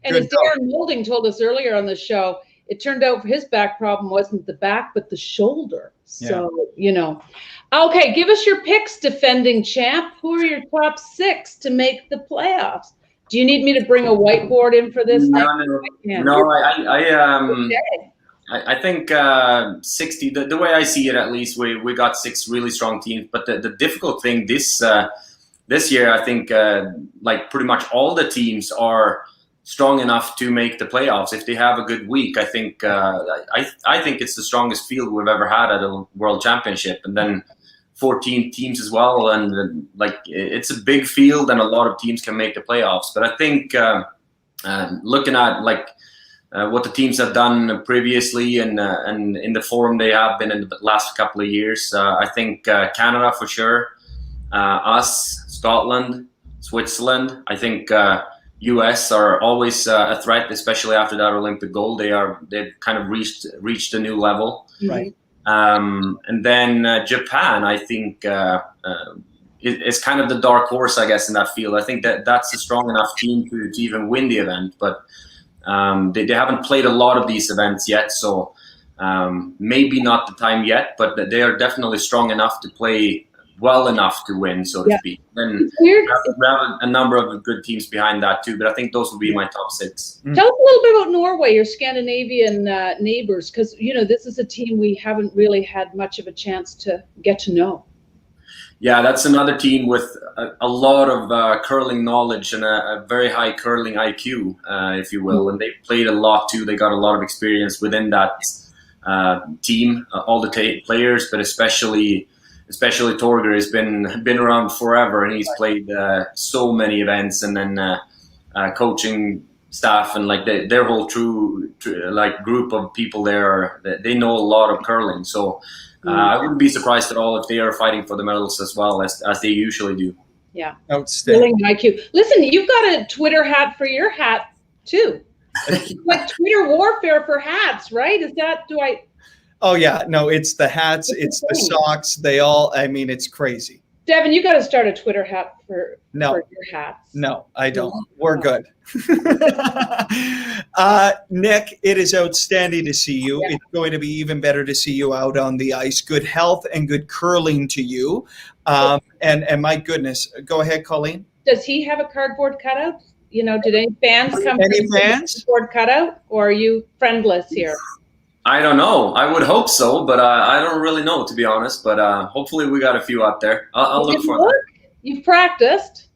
And as Darren Moulding told us earlier on the show, it turned out his back problem wasn't the back but the shoulder. So okay, give us your picks, defending champ. Who are your top 6 to make the playoffs? Do you need me to bring a whiteboard in for this? No. I think 60. The way I see it, at least, we got 6 really strong teams. But the difficult thing this year, I think, like pretty much all the teams are strong enough to make the playoffs if they have a good week. I think I think it's the strongest field we've ever had at a World Championship, and then 14 teams as well, and like it's a big field and a lot of teams can make the playoffs. But I think looking at like what the teams have done previously and in the form they have been in the last couple of years, I think Canada for sure, us, Scotland, Switzerland. I think US are always a threat, especially after that Olympic gold. They've kind of reached a new level. Right. And then Japan, I think, is kind of the dark horse, I guess, in that field. I think that's a strong enough team to even win the event, but they haven't played a lot of these events yet, so maybe not the time yet, but they are definitely strong enough to play well enough to win, so to speak. And we have a number of good teams behind that too, but I think those will be my top 6. Tell us a little bit about Norway, your Scandinavian neighbors, because this is a team we haven't really had much of a chance to get to know. Yeah, that's another team with a lot of curling knowledge and a very high curling IQ, if you will. And they played a lot too. They got a lot of experience within that team, all the players, but especially especially Torger has been around forever, and he's played so many events, and then coaching staff and like their whole true like group of people there, they know a lot of curling. So I wouldn't be surprised at all if they are fighting for the medals as well as they usually do. Yeah. Outstanding. IQ. Listen, you've got a Twitter hat for your hat too. Like Twitter warfare for hats, right? Is that, Oh yeah, no, it's the hats, it's the socks. They all, I mean, it's crazy. Devin, you got to start a Twitter hat for your hats. No, I don't. We're good. Nick, it is outstanding to see you. Yeah. It's going to be even better to see you out on the ice. Good health and good curling to you. And my goodness, go ahead, Colleen. Does he have a cardboard cutout? You know, did any fans come? Any fans? Cardboard cutout, or are you friendless here? I don't know. I would hope so, but I don't really know, to be honest. But hopefully we got a few out there. I'll look for them. You've practiced.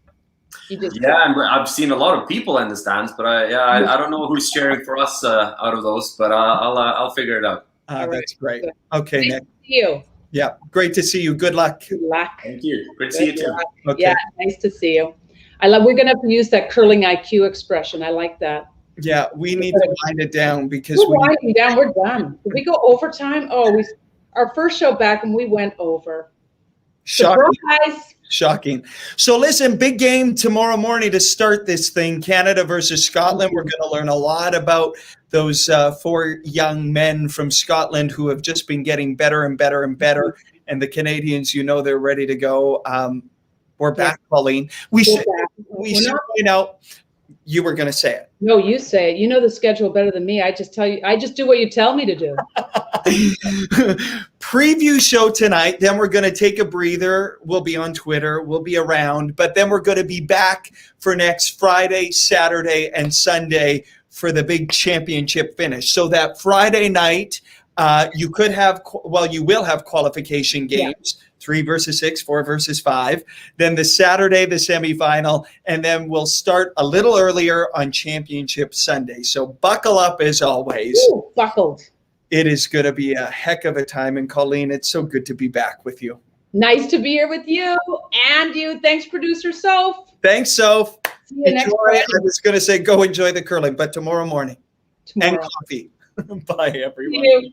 I've seen a lot of people in the stands, but I don't know who's cheering for us out of those. But I'll figure it out. That's great. Okay, nice Nick. To see you. Yeah, great to see you. Good luck. Good luck. Thank you. Great to see you too. Okay. Yeah, nice to see you. We're gonna have to use that curling IQ expression. I like that. Yeah, we need to wind it down because we're winding down. We're done. Did we go overtime? Oh, our first show back and we went over. Shocking. Surprise. Shocking. So listen, big game tomorrow morning to start this thing. Canada versus Scotland. We're going to learn a lot about those 4 young men from Scotland who have just been getting better and better and better. And the Canadians, you know, they're ready to go. We're back, Pauline. We should point out. You were going to say it. No, you say it. You know the schedule better than me. I just tell you. I just do what you tell me to do. Preview show tonight. Then we're going to take a breather. We'll be on Twitter. We'll be around. But then we're going to be back for next Friday, Saturday, and Sunday for the big championship finish. So that Friday night, you will have qualification games. 3 versus 6, 4 versus 5. Then the Saturday, the semifinal, and then we'll start a little earlier on Championship Sunday. So buckle up as always. Ooh, buckled. It is going to be a heck of a time. And Colleen, it's so good to be back with you. Nice to be here with you and you. Thanks, producer Soph. Thanks, Soph. See you next Friday. I was going to say go enjoy the curling, but tomorrow morning. And coffee. Bye, everyone. See you.